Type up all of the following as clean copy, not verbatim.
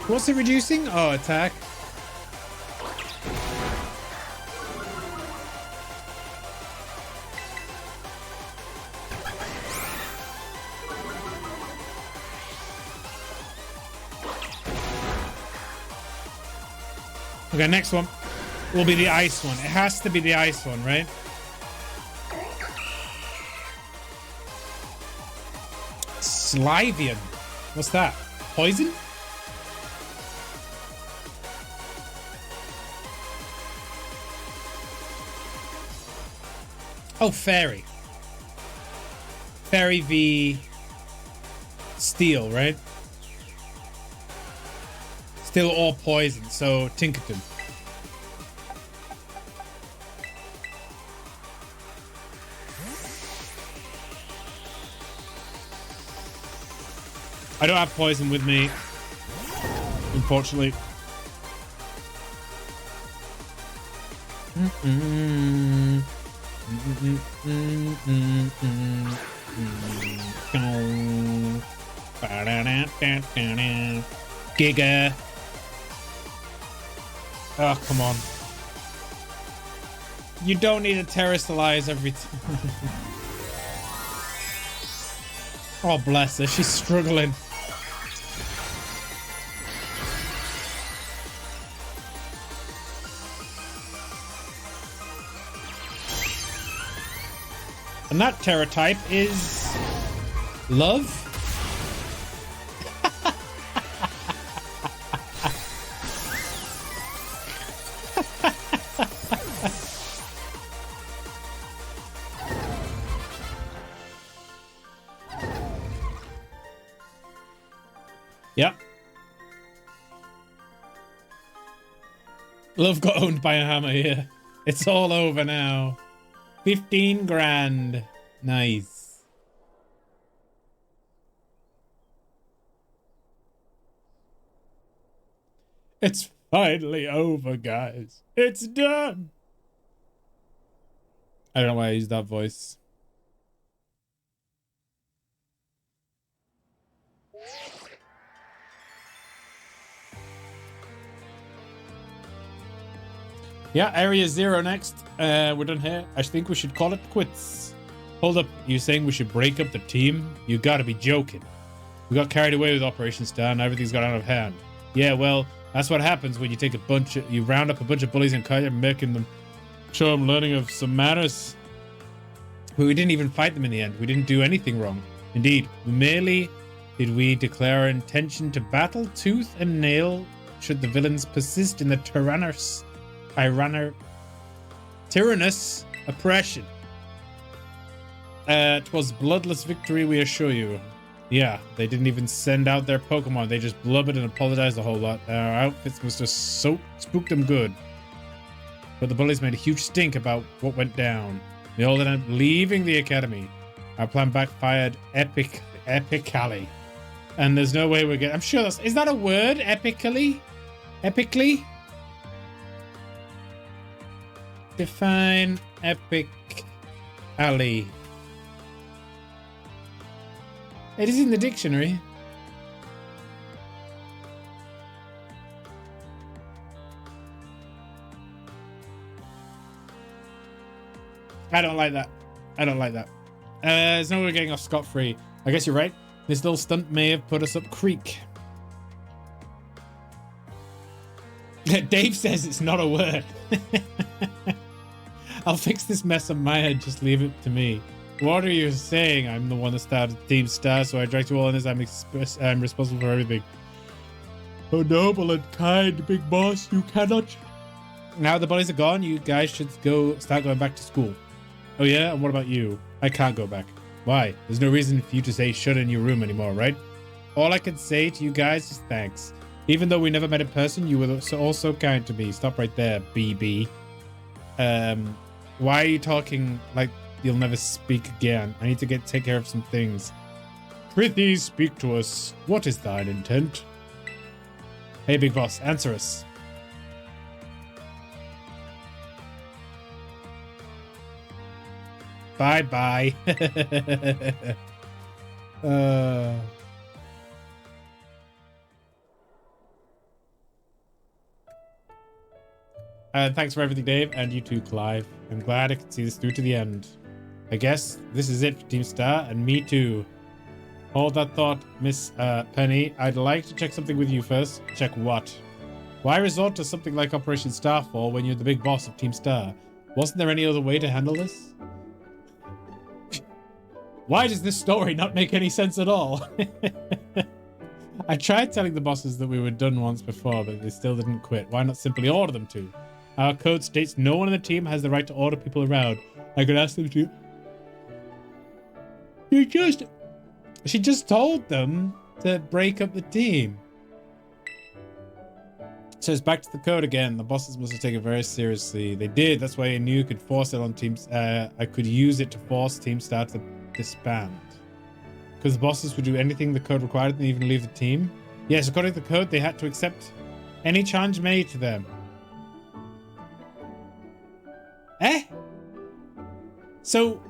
What's it reducing? Oh, attack. Okay, next one will be the ice one. It has to be the ice one, right? Slivian. What's that? Poison? Oh, fairy. Fairy v steel, right? Still all poison, so Tinkerton. I don't have poison with me, unfortunately. Giga. Oh, come on. You don't need to terrestrialize every time. Oh, bless her. She's struggling. And that terror type is love. Yep. Love got owned by a hammer here. It's all over now. 15 grand. Nice. It's finally over, guys. It's done. I don't know why I used that voice. Yeah, area 0 next. We're done here. I think we should call it quits. Hold up, you saying we should break up the team? You gotta be joking. We got carried away with Operation Star and everything's got out of hand. Yeah, well, that's what happens when you take you round up a bunch of bullies and kind of making them show them learning of some manners. But we didn't even fight them in the end. We didn't do anything wrong. Indeed, merely did we declare our intention to battle tooth and nail should the villains persist in the tyrannous oppression. 'Twas bloodless victory, we assure you. Yeah, they didn't even send out their Pokemon. They just blubbered and apologized a whole lot. Our outfits must have spooked them good. But the bullies made a huge stink about what went down. They all ended up leaving the academy. Our plan backfired epically. And there's no way we're getting... I'm sure is that a word? Epically? Epically? Define epic alley. It is in the dictionary. I don't like that. I don't like that. There's no way we're getting off scot-free. I guess you're right. This little stunt may have put us up creek. Dave says it's not a word. I'll fix this mess on my head. Just leave it to me. What are you saying? I'm the one that started Team Star, so I dragged you all in this. I'm responsible for everything. Oh, noble and kind, big boss. You cannot. Now the bullies are gone. You guys should start going back to school. Oh, yeah? And what about you? I can't go back. Why? There's no reason for you to say shut in your room anymore, right? All I can say to you guys is thanks. Even though we never met in person, you were all so kind to me. Stop right there, BB. Why are you talking like you'll never speak again? I need to take care of some things. Prithee, speak to us. What is thine intent? Hey, big boss, answer us. Bye-bye. Thanks for everything, Dave, and you too, Clive. I'm glad I could see this through to the end. I guess this is it for Team Star, and me too. Hold that thought, Miss Penny. I'd like to check something with you first. Check what? Why resort to something like Operation Starfall when you're the big boss of Team Star? Wasn't there any other way to handle this? Why does this story not make any sense at all? I tried telling the bosses that we were done once before, but they still didn't quit. Why not simply order them to? Our code states no one in the team has the right to order people around. I could ask them to. She just told them to break up the team. So it's back to the code again. The bosses must have taken it very seriously. They did. That's why I knew you could force it on teams. I could use it to force Team Star to disband. Because the bosses would do anything the code required and even leave the team. Yes, according to the code, they had to accept any challenge made to them. Eh? So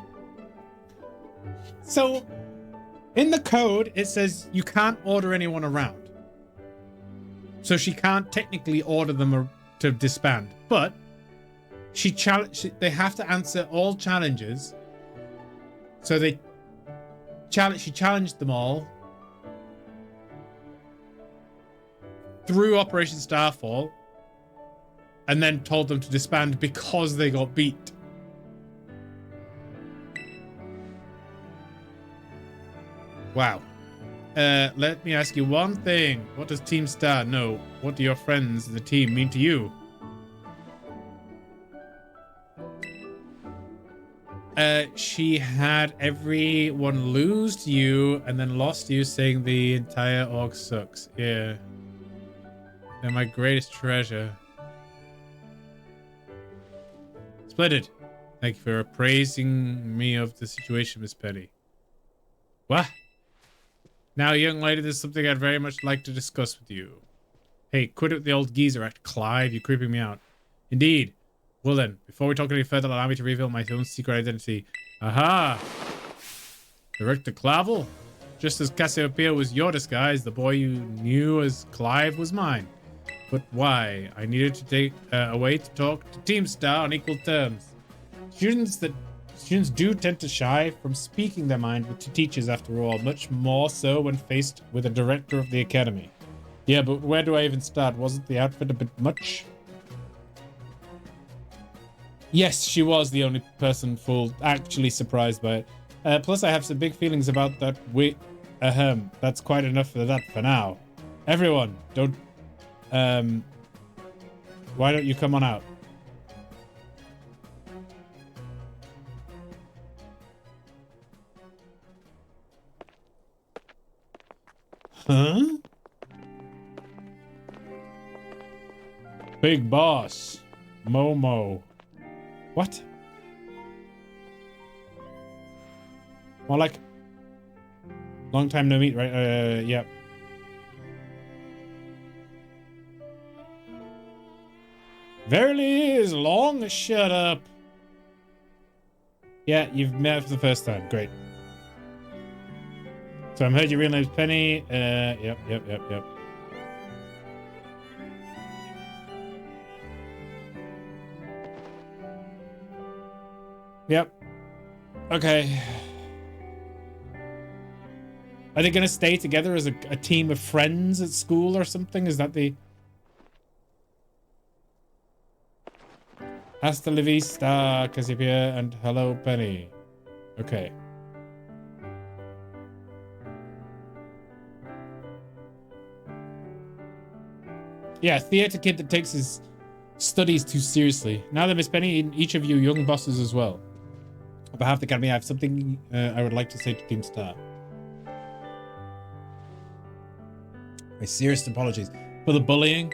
in the code, it says you can't order anyone around. So she can't technically order them to disband. But they have to answer all challenges. So she challenged them all through Operation Starfall and then told them to disband because they got beat. Wow. Let me ask you one thing. What does Team Star know? What do your friends, the team, mean to you? She had everyone lose to you and then lost to you, saying the entire org sucks. Yeah. They're my greatest treasure. Splendid. Thank you for appraising me of the situation, Miss Penny. What? Now, young lady, there's something I'd very much like to discuss with you. Hey, quit it with the old geezer act, Clive. You're creeping me out. Indeed. Well then, before we talk any further, allow me to reveal my own secret identity. Aha! Director Clavel? Just as Cassiopeia was your disguise, the boy you knew as Clive was mine. But why? I needed to take a way to talk to Team Star on equal terms. Students do tend to shy from speaking their mind to teachers after all, much more so when faced with a director of the academy. Yeah, but where do I even start? Wasn't the outfit a bit much? Yes, she was the only person actually surprised by it. Plus, I have some big feelings about that. That's quite enough for that for now. Everyone, why don't you come on out? Huh? Big boss. Momo. What? More like long time no meet, right? Yep. Verily is long. Shut up. Yeah, you've met for the first time. Great. So I heard your real name's Penny. Yep. Yep. Okay. Are they going to stay together as a team of friends at school or something? Is that the... Hasta la vista, Cassiopeia, and hello, Penny. Okay. Yeah, theater kid that takes his studies too seriously. Now that Miss Penny and each of you young bosses as well. On behalf of the Academy, I have something I would like to say to Team Star. My serious apologies for the bullying.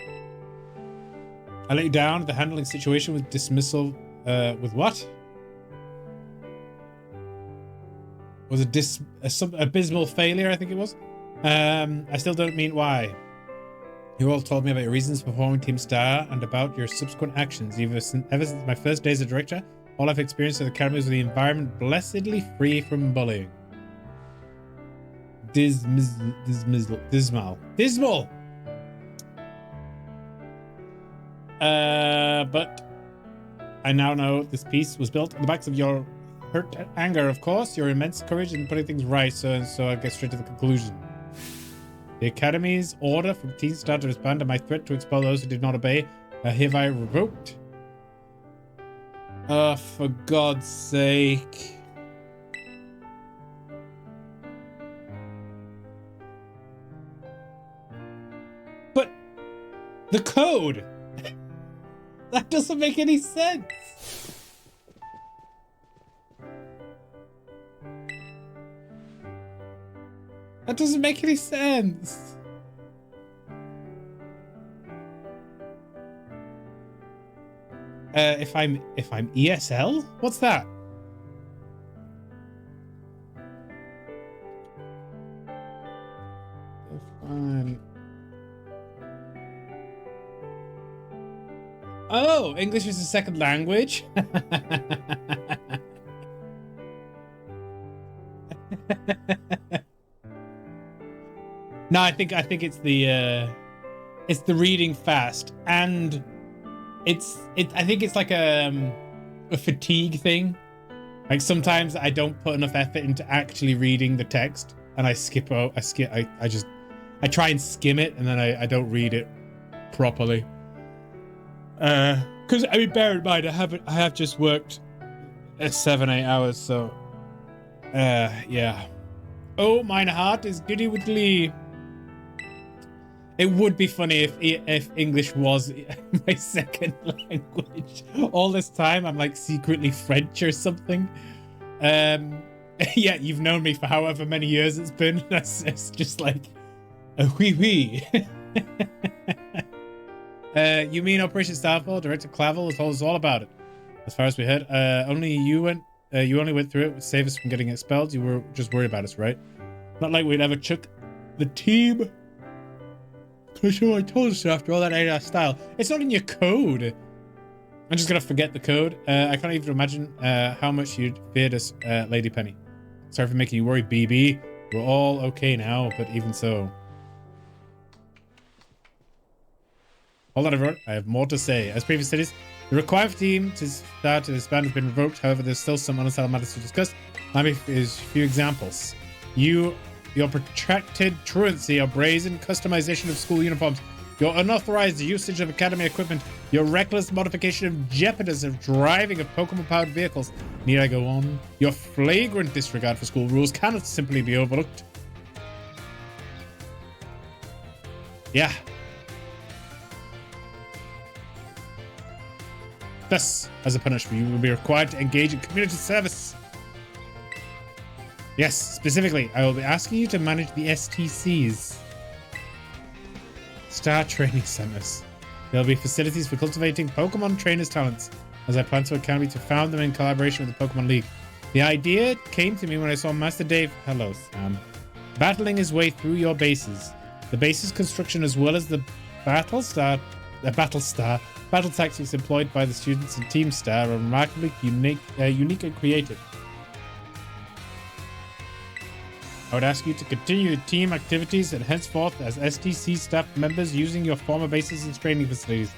I let you down at the handling situation with dismissal. With what? Was it some abysmal failure, I think it was? I still don't mean why. You all told me about your reasons for forming Team Star and about your subsequent actions. Ever since my first day as a director, all I've experienced at the Academy is the environment blessedly free from bullying. Dismal. But I now know this piece was built on the backs of your hurt anger, of course, your immense courage in putting things right. So I get straight to the conclusion. The Academy's order from Teen Star to respond to my threat to expel those who did not obey are hereby revoked. For God's sake. But the code! That doesn't make any sense! That doesn't make any sense! If I'm ESL? What's that? If I'm... Oh, English is a second language? No, I think it's the reading fast, and I think it's like a fatigue thing. Like sometimes I don't put enough effort into actually reading the text, and I try and skim it, and then I don't read it properly. Because I mean, bear in mind, I have just worked 7-8 hours, so yeah. Oh, mine heart is giddy with glee. It would be funny if English was my second language. All this time, I'm like secretly French or something. Yeah, you've known me for however many years it's been. It's just like a oui. You mean Operation Starfall? Director Clavel told us all about it. As far as we heard, you only went through it to save us from getting expelled. You were just worried about us, right? Not like we'd ever chuck the team. Because I told us after all that ADAS style. It's not in your code. I'm just gonna forget the code. I can't even imagine how much you'd feared us, Lady Penny. Sorry for making you worry, BB. We're all okay now, but even so. Hold on, everyone. I have more to say. As previous studies, the required team to start to disband has been revoked. However, there's still some unsettled matters to discuss. Let me is a few examples. Your protracted truancy or brazen customization of school uniforms, your unauthorized usage of academy equipment, your reckless modification of jeopardous of driving of Pokemon-powered vehicles. Need I go on? Your flagrant disregard for school rules cannot simply be overlooked. Yeah. Thus, as a punishment, you will be required to engage in community service. Yes, specifically, I will be asking you to manage the STCs. Star Training Centers. There will be facilities for cultivating Pokemon trainers' talents, as I plan to Academy to found them in collaboration with the Pokemon League. The idea came to me when I saw Master Dave, hello Sam, battling his way through your bases. The base's construction as well as the battle tactics employed by the students in Team Star are remarkably unique and creative. I would ask you to continue the team activities and henceforth as STC staff members using your former bases and training facilities.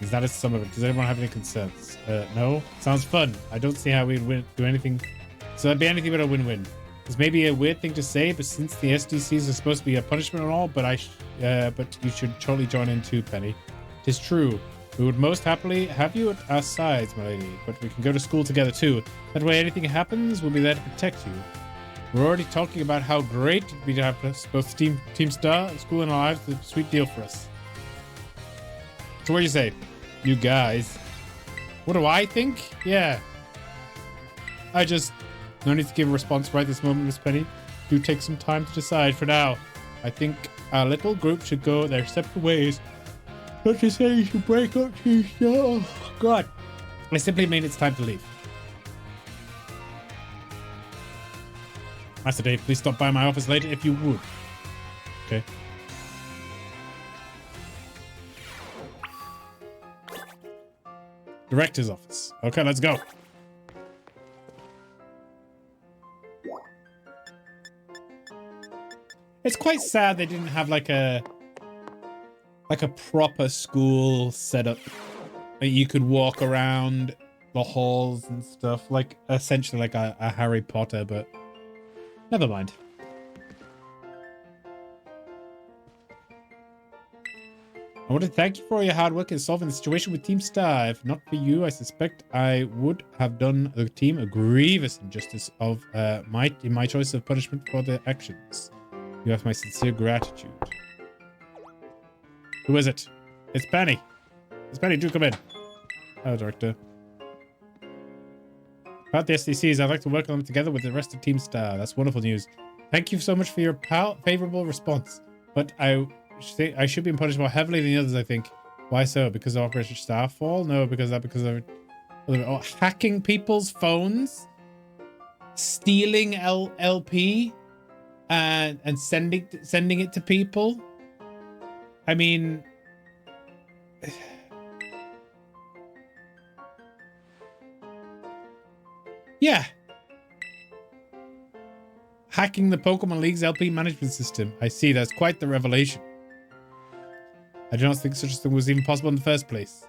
Is that some of it? Does anyone have any concerns? No? Sounds fun. I don't see how we'd do anything. So that'd be anything but a win-win. This may be a weird thing to say, but since the STCs are supposed to be a punishment and all, but you should totally join in too, Penny. It is true. We would most happily have you at our sides, my lady, but we can go to school together too. That way anything happens, we'll be there to protect you. We're already talking about how great it'd be to have both Team Star and school in our lives. It's a sweet deal for us. So what do you say? You guys. What do I think? Yeah. No need to give a response right this moment, Miss Penny. Do take some time to decide for now. I think our little group should go their separate ways. Not to say you should break up, Team Star. Oh, God. I simply mean it's time to leave. Master Dave, please stop by my office later if you would. Okay. Director's office. Okay, let's go. It's quite sad they didn't have like a proper school setup that you could walk around the halls and stuff, like essentially like a Harry Potter, but never mind. I want to thank you for all your hard work in solving the situation with Team Star. If not for you, I suspect I would have done the team a grievous injustice of my choice of punishment for their actions. You have my sincere gratitude. Who is it? It's Penny. It's Penny. Do come in. Hello, Director. About the SDCs, I'd like to work on them together with the rest of Team Star. That's wonderful news. Thank you so much for your favorable response. But I should be punished more heavily than the others, I think. Why so? Because of Operation Starfall? No, because of hacking people's phones, stealing LP, and sending it to people. I mean, yeah. Hacking the Pokemon League's LP management system. I see, that's quite the revelation. I do not think such a thing was even possible in the first place.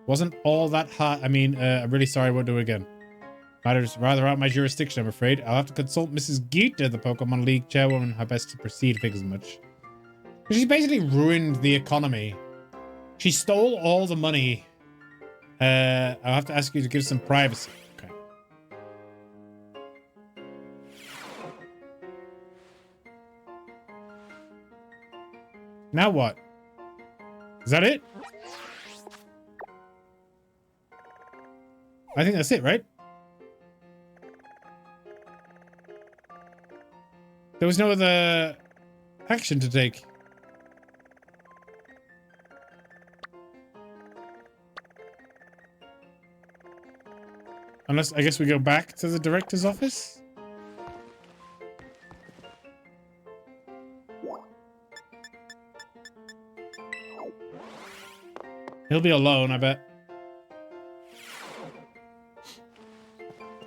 Wasn't all that hard. I mean, I'm really sorry I won't do it again. Matters rather out of my jurisdiction, I'm afraid. I'll have to consult Mrs. Geeta, the Pokemon League chairwoman, how best to proceed, figures much. She basically ruined the economy. She stole all the money. I'll have to ask you to give some privacy. Okay. Now what? Is that it? I think that's it, right? There was no other action to take. Unless, I guess we go back to the director's office? He'll be alone, I bet.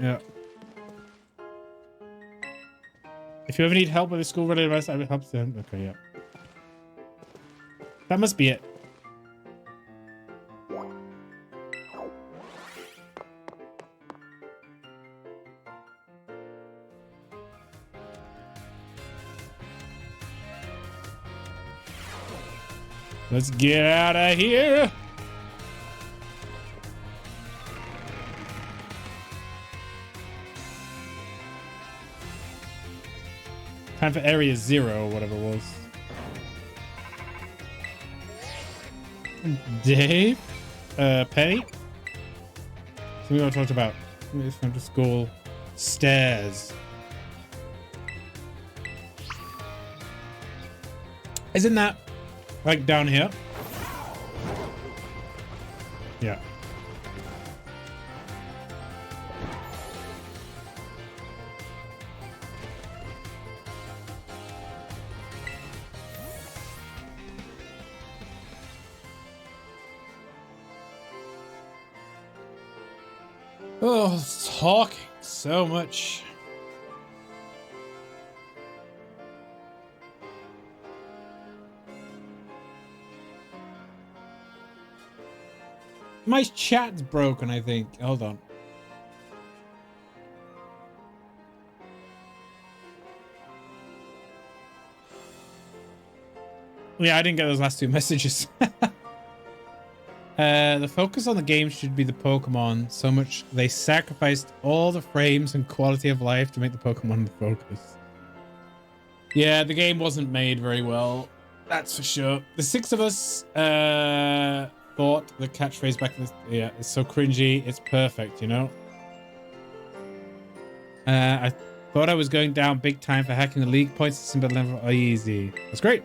Yeah. If you ever need help with the school-related advice, I will help them. Okay, yeah. That must be it. Let's get out of here. Time for Area 0 or whatever it was. Dave? Penny? So we all talked about. It's from the school. Stairs. Isn't that like down here? Yeah. Oh, talking so much. My chat's broken, I think. Hold on. Yeah, I didn't get those last two messages. The focus on the game should be the Pokemon. So much they sacrificed all the frames and quality of life to make the Pokemon the focus. Yeah, the game wasn't made very well. That's for sure. The six of us thought the catchphrase back in this, yeah, it's so cringy. It's perfect, you know? I thought I was going down big time for hacking the league points system, but level easy. That's great.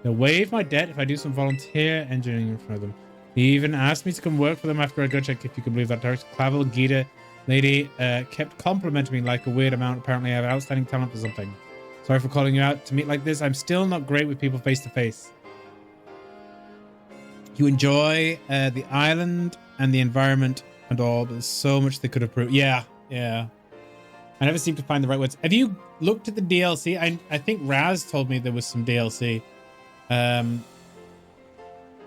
They'll waive my debt if I do some volunteer engineering in front of them. He even asked me to come work for them after I go check, if you can believe that. Director Clavel Geeta lady kept complimenting me like a weird amount. Apparently I have outstanding talent for something. Sorry for calling you out to meet like this. I'm still not great with people face to face. You enjoy the island and the environment and all, but there's so much they could have proved. Yeah, yeah. I never seem to find the right words. Have you looked at the DLC? I think Raz told me there was some DLC. I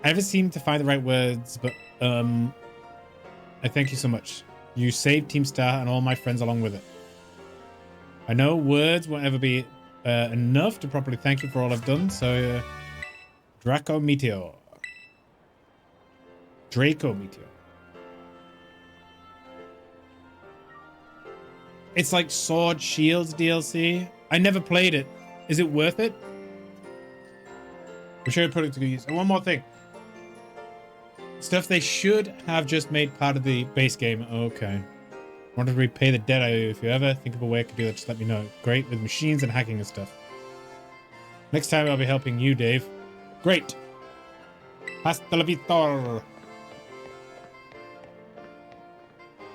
never seem to find the right words, but I thank you so much. You saved Team Star and all my friends along with it. I know words won't ever be enough to properly thank you for all I've done, so Draco Meteor. Draco Meteor. It's like Sword Shields DLC. I never played it. Is it worth it? I'm sure I put it to good use. And one more thing. Stuff they should have just made part of the base game. Okay. Wanted to repay the debt. If you ever think of a way I could do that, just let me know. Great with machines and hacking and stuff. Next time I'll be helping you, Dave. Great. Hasta la vista.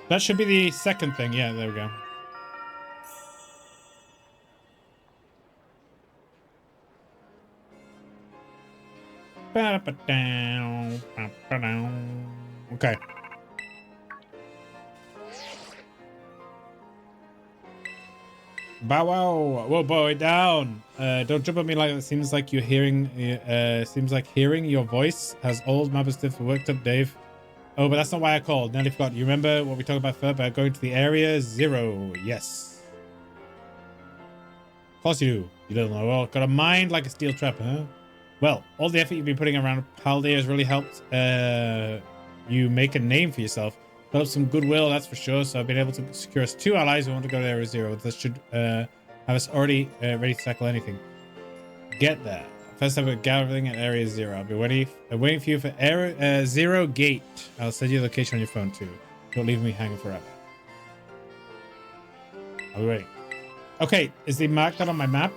That should be the second thing. Yeah, there we go. Okay. Bow wow. Whoa, boy, down. Don't jump at me like that. Seems like you're hearing. Seems like hearing your voice has old map stiff worked up, Dave. Oh, but that's not why I called. Nearly forgot. You remember what we talked about first about going to the area 0? Yes. Of course you do. You don't know. Well, got a mind like a steel trap, huh? Well, all the effort you've been putting around Paldea has really helped you make a name for yourself. Built up some goodwill, that's for sure. So I've been able to secure us 2 allies who want to go to Area 0. This should have us already ready to tackle anything. Get there. First time we're gathering at Area 0. I'll be waiting for you for Area 0 gate. I'll send you the location on your phone too. Don't leave me hanging forever. I'll be waiting. Okay, is the mark that on my map?